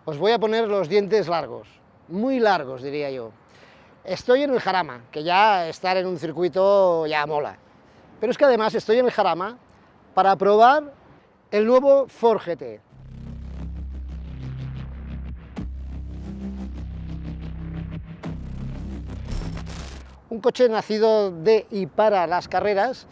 Os voy a poner los dientes largos, muy largos diría yo. Estoy en el Jarama, que ya estar en un circuito ya mola. Pero es que además estoy en el Jarama para probar el nuevo Ford GT. Un coche nacido de y para las carreras,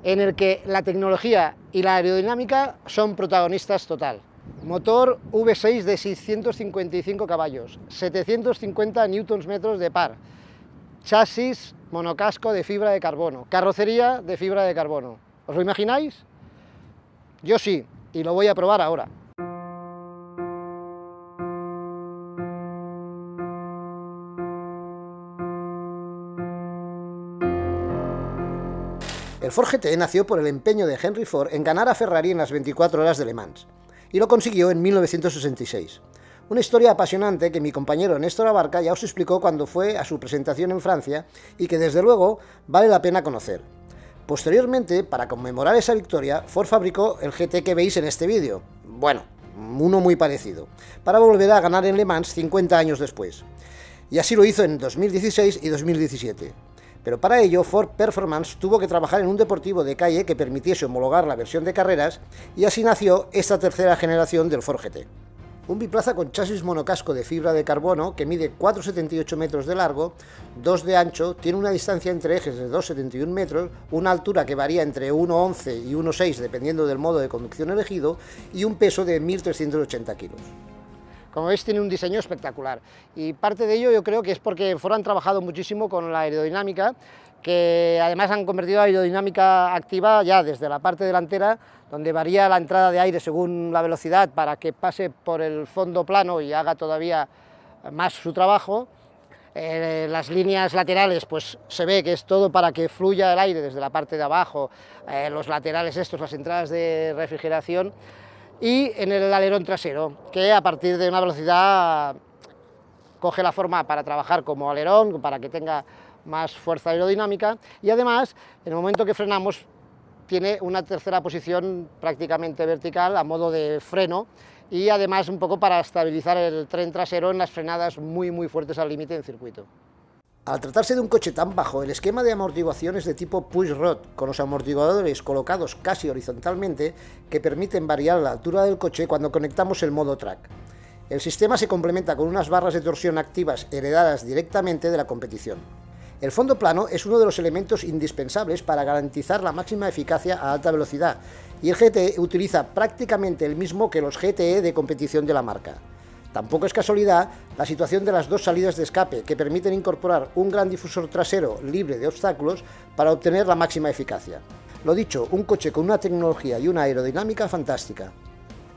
en el que la tecnología y la aerodinámica son protagonistas total. Motor V6 de 655 caballos, 750 Nm de par, chasis monocasco de fibra de carbono, carrocería de fibra de carbono. ¿Os lo imagináis? Yo sí, y lo voy a probar ahora. El Ford GT nació por el empeño de Henry Ford en ganar a Ferrari en las 24 horas de Le Mans, y lo consiguió en 1966. Una historia apasionante que mi compañero Néstor Abarca ya os explicó cuando fue a su presentación en Francia y que desde luego vale la pena conocer. Posteriormente, para conmemorar esa victoria, Ford fabricó el GT que veis en este vídeo, bueno, uno muy parecido, para volver a ganar en Le Mans 50 años después. Y así lo hizo en 2016 y 2017. Pero para ello, Ford Performance tuvo que trabajar en un deportivo de calle que permitiese homologar la versión de carreras, y así nació esta tercera generación del Ford GT. Un biplaza con chasis monocasco de fibra de carbono que mide 4,78 metros de largo, 2 de ancho, tiene una distancia entre ejes de 2,71 metros, una altura que varía entre 1,11 y 1,6 dependiendo del modo de conducción elegido, y un peso de 1.380 kilos. Como veis, tiene un diseño espectacular, y parte de ello yo creo que es porque Ford han trabajado muchísimo con la aerodinámica, que además han convertido la aerodinámica activa ya desde la parte delantera, donde varía la entrada de aire según la velocidad para que pase por el fondo plano y haga todavía más su trabajo. Las líneas laterales, pues se ve que es todo para que fluya el aire desde la parte de abajo, los laterales estos, las entradas de refrigeración, y en el alerón trasero, que a partir de una velocidad coge la forma para trabajar como alerón, para que tenga más fuerza aerodinámica, y además, en el momento que frenamos, tiene una tercera posición prácticamente vertical a modo de freno, y además un poco para estabilizar el tren trasero en las frenadas muy fuertes al límite en circuito. Al tratarse de un coche tan bajo, el esquema de amortiguación es de tipo push-rod, con los amortiguadores colocados casi horizontalmente que permiten variar la altura del coche cuando conectamos el modo track. El sistema se complementa con unas barras de torsión activas heredadas directamente de la competición. El fondo plano es uno de los elementos indispensables para garantizar la máxima eficacia a alta velocidad, y el GT utiliza prácticamente el mismo que los GTE de competición de la marca. Tampoco es casualidad la situación de las dos salidas de escape, que permiten incorporar un gran difusor trasero libre de obstáculos para obtener la máxima eficacia. Lo dicho, un coche con una tecnología y una aerodinámica fantástica.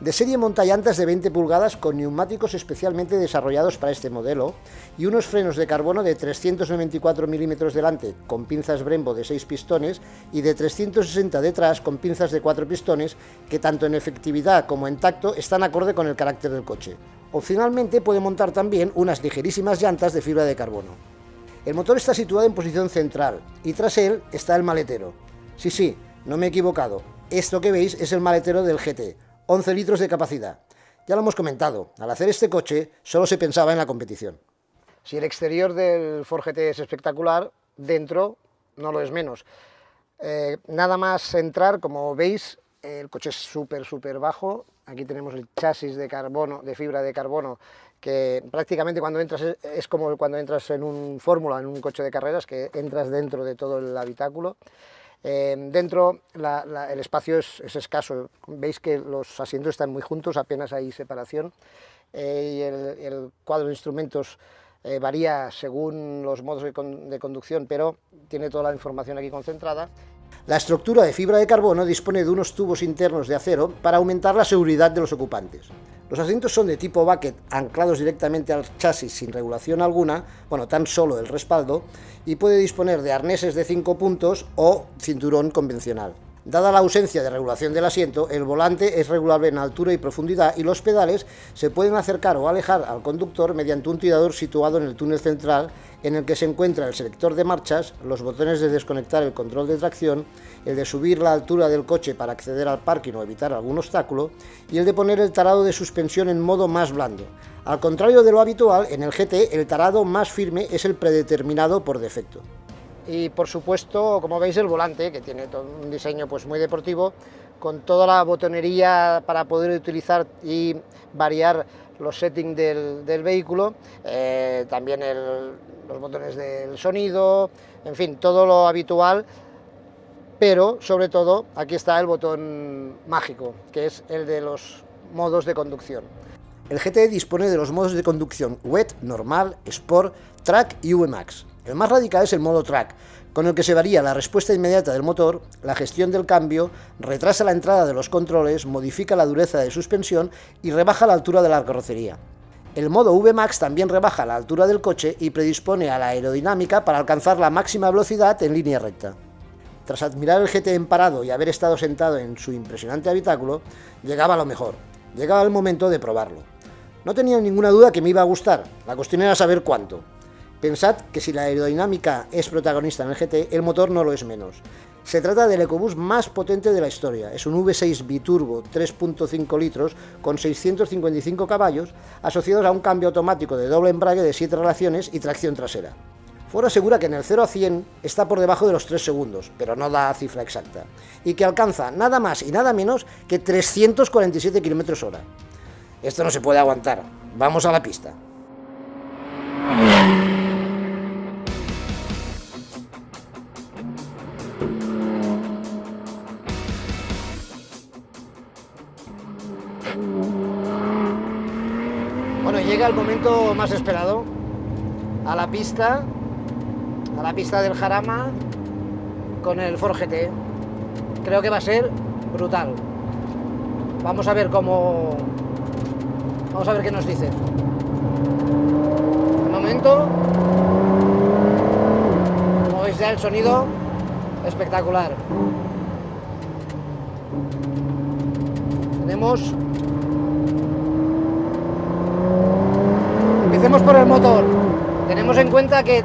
De serie monta llantas de 20 pulgadas con neumáticos especialmente desarrollados para este modelo y unos frenos de carbono de 394 mm delante con pinzas Brembo de 6 pistones y de 360 detrás con pinzas de 4 pistones que tanto en efectividad como en tacto están acorde con el carácter del coche. Opcionalmente puede montar también unas ligerísimas llantas de fibra de carbono. El motor está situado en posición central y tras él está el maletero. Sí, no me he equivocado, esto que veis es el maletero del GT. 11 litros de capacidad. Ya lo hemos comentado, al hacer este coche solo se pensaba en la competición. Si el exterior del Ford GT es espectacular, dentro no lo es menos. Nada más entrar, como veis, el coche es súper bajo. Aquí tenemos el chasis de carbono, de fibra de carbono, que prácticamente cuando entras es como cuando entras en un Fórmula, en un coche de carreras, que entras dentro de todo el habitáculo. Dentro el espacio es escaso, veis que los asientos están muy juntos, apenas hay separación, y el cuadro de instrumentos varía según los modos de conducción, pero tiene toda la información aquí concentrada. La estructura de fibra de carbono dispone de unos tubos internos de acero para aumentar la seguridad de los ocupantes. Los asientos son de tipo bucket, anclados directamente al chasis sin regulación alguna, bueno, tan solo el respaldo, y puede disponer de arneses de 5 puntos o cinturón convencional. Dada la ausencia de regulación del asiento, el volante es regulable en altura y profundidad y los pedales se pueden acercar o alejar al conductor mediante un tirador situado en el túnel central en el que se encuentra el selector de marchas, los botones de desconectar el control de tracción, el de subir la altura del coche para acceder al parking o evitar algún obstáculo y el de poner el tarado de suspensión en modo más blando. Al contrario de lo habitual, en el GT el tarado más firme es el predeterminado por defecto. Y por supuesto, como veis, el volante, que tiene todo un diseño pues muy deportivo, con toda la botonería para poder utilizar y variar los settings del vehículo, también los botones del sonido, en fin, todo lo habitual, pero sobre todo aquí está el botón mágico, que es el de los modos de conducción. El GT dispone de los modos de conducción Wet, Normal, Sport, Track y VMAX. El más radical es el modo Track, con el que se varía la respuesta inmediata del motor, la gestión del cambio, retrasa la entrada de los controles, modifica la dureza de suspensión y rebaja la altura de la carrocería. El modo VMAX también rebaja la altura del coche y predispone a la aerodinámica para alcanzar la máxima velocidad en línea recta. Tras admirar el GT en parado y haber estado sentado en su impresionante habitáculo, llegaba lo mejor, llegaba el momento de probarlo. No tenía ninguna duda que me iba a gustar, la cuestión era saber cuánto. Pensad que si la aerodinámica es protagonista en el GT, el motor no lo es menos. Se trata del EcoBoost más potente de la historia, es un V6 biturbo 3.5 litros con 655 caballos, asociados a un cambio automático de doble embrague de 7 relaciones y tracción trasera. Ford asegura que en el 0 a 100 está por debajo de los 3 segundos, pero no da cifra exacta, y que alcanza nada más y nada menos que 347 km/h. Esto no se puede aguantar, vamos a la pista. Bueno, llega el momento más esperado, a la pista del Jarama con el Ford GT. Creo que va a ser brutal. Vamos a ver qué nos dice. De momento, como veis ya, el sonido espectacular. Empecemos por el motor. Tenemos en cuenta que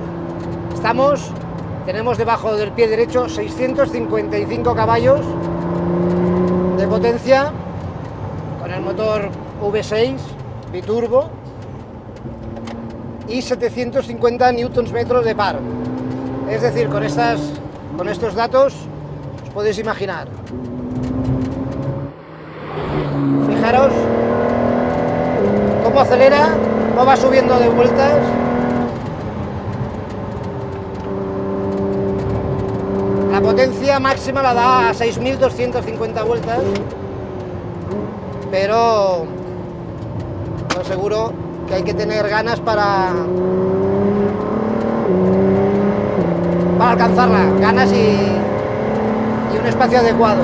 tenemos debajo del pie derecho 655 caballos de potencia con el motor V6 biturbo y 750 Nm de par. Es decir, con estos datos os podéis imaginar. Fijaros cómo acelera, cómo va subiendo de vueltas. La potencia máxima la da a 6.250 vueltas, pero os aseguro que hay que tener ganas para alcanzarla, ganas y un espacio adecuado.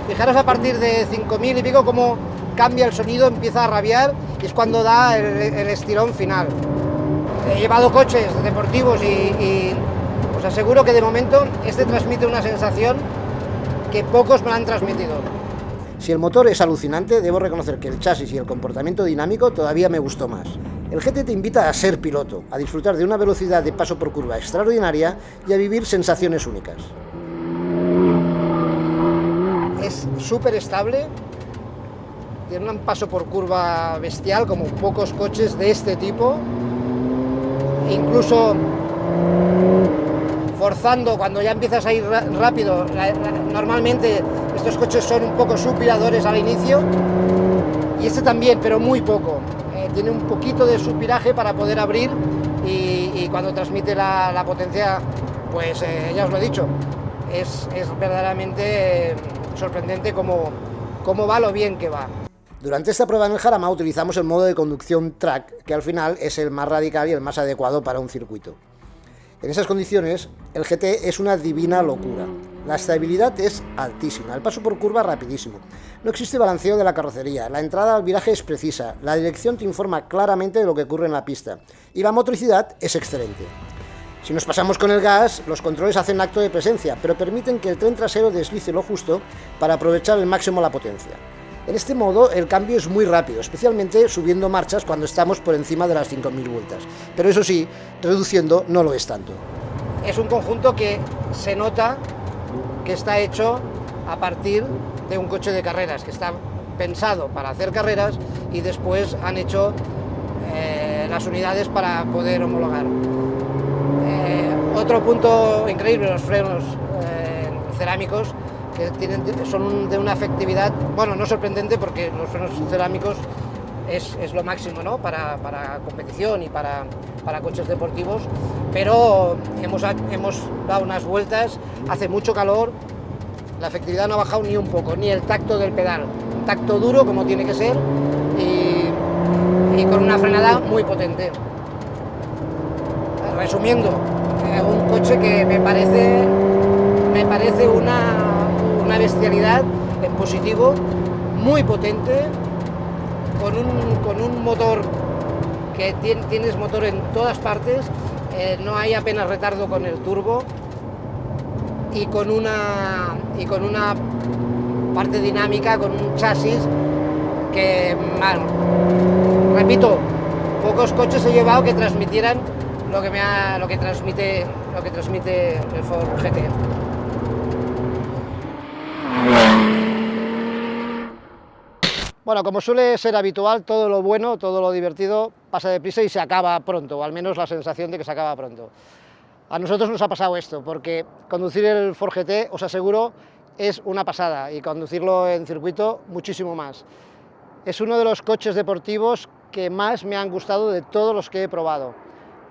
Fijaros a partir de 5.000 y pico cómo cambia el sonido, empieza a rabiar y es cuando da el estirón final. He llevado coches deportivos y os aseguro que de momento este transmite una sensación que pocos me la han transmitido. Si el motor es alucinante, debo reconocer que el chasis y el comportamiento dinámico todavía me gustó más. El GT te invita a ser piloto, a disfrutar de una velocidad de paso por curva extraordinaria y a vivir sensaciones únicas. Es súper estable, tiene un paso por curva bestial como pocos coches de este tipo, incluso forzando cuando ya empiezas a ir rápido. Normalmente estos coches son un poco suspiradores al inicio y este también, pero muy poco. Tiene un poquito de suspiraje para poder abrir y cuando transmite la potencia, pues ya os lo he dicho, es verdaderamente sorprendente cómo va, lo bien que va. Durante esta prueba en el Jarama utilizamos el modo de conducción Track, que al final es el más radical y el más adecuado para un circuito. En esas condiciones, el GT es una divina locura. La estabilidad es altísima, el paso por curva rapidísimo. No existe balanceo de la carrocería, la entrada al viraje es precisa, la dirección te informa claramente de lo que ocurre en la pista y la motricidad es excelente. Si nos pasamos con el gas, los controles hacen acto de presencia, pero permiten que el tren trasero deslice lo justo para aprovechar al máximo la potencia. En este modo, el cambio es muy rápido, especialmente subiendo marchas cuando estamos por encima de las 5000 vueltas. Pero eso sí, reduciendo no lo es tanto. Es un conjunto que se nota que está hecho a partir de un coche de carreras, que está pensado para hacer carreras y después han hecho las unidades para poder homologar. Otro punto increíble, los frenos cerámicos, que son de una efectividad, bueno, no sorprendente porque los frenos cerámicos es lo máximo, ¿no? para competición y para coches deportivos, pero hemos dado unas vueltas, hace mucho calor, la efectividad no ha bajado ni un poco, ni el tacto del pedal, un tacto duro como tiene que ser y con una frenada muy potente. Resumiendo, un coche que me parece una bestialidad en positivo, muy potente, con un motor que tienes motor en todas partes, no hay apenas retardo con el turbo y con una parte dinámica, con un chasis que, bueno, repito, pocos coches he llevado que transmitieran lo que transmite el Ford GT. Bueno, como suele ser habitual, todo lo bueno, todo lo divertido pasa deprisa y se acaba pronto, o al menos la sensación de que se acaba pronto. A nosotros nos ha pasado esto, porque conducir el Ford GT, os aseguro, es una pasada, y conducirlo en circuito muchísimo más. Es uno de los coches deportivos que más me han gustado de todos los que he probado.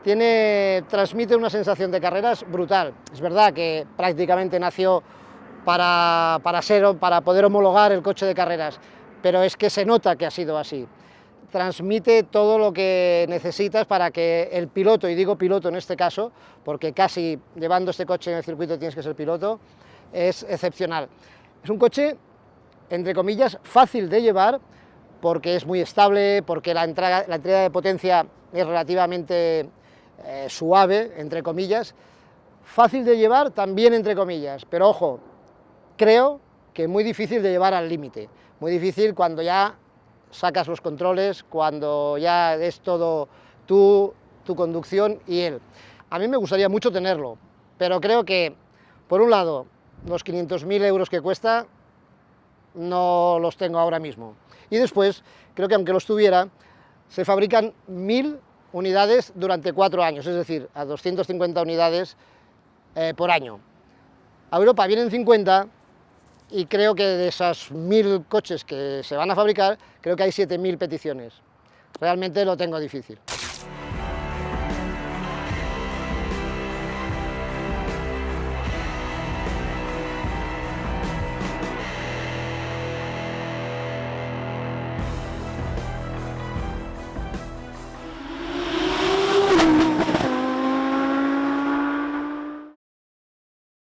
Transmite una sensación de carreras brutal. Es verdad que prácticamente nació para poder homologar el coche de carreras, pero es que se nota que ha sido así. Transmite todo lo que necesitas para que el piloto, y digo piloto en este caso, porque casi llevando este coche en el circuito tienes que ser piloto, es excepcional. Es un coche, entre comillas, fácil de llevar, porque es muy estable, porque la entrega de potencia es relativamente suave, entre comillas, fácil de llevar también, entre comillas, pero ojo, creo que muy difícil de llevar al límite, muy difícil cuando ya sacas los controles, cuando ya es todo tu conducción y él. A mí me gustaría mucho tenerlo, pero creo que, por un lado, los 500.000 euros que cuesta, no los tengo ahora mismo. Y después, creo que aunque los tuviera, se fabrican 1000 unidades durante 4 años, es decir, a 250 unidades por año. A Europa vienen 50 y creo que de esas 1000 coches que se van a fabricar, creo que hay 7000 peticiones. Realmente lo tengo difícil.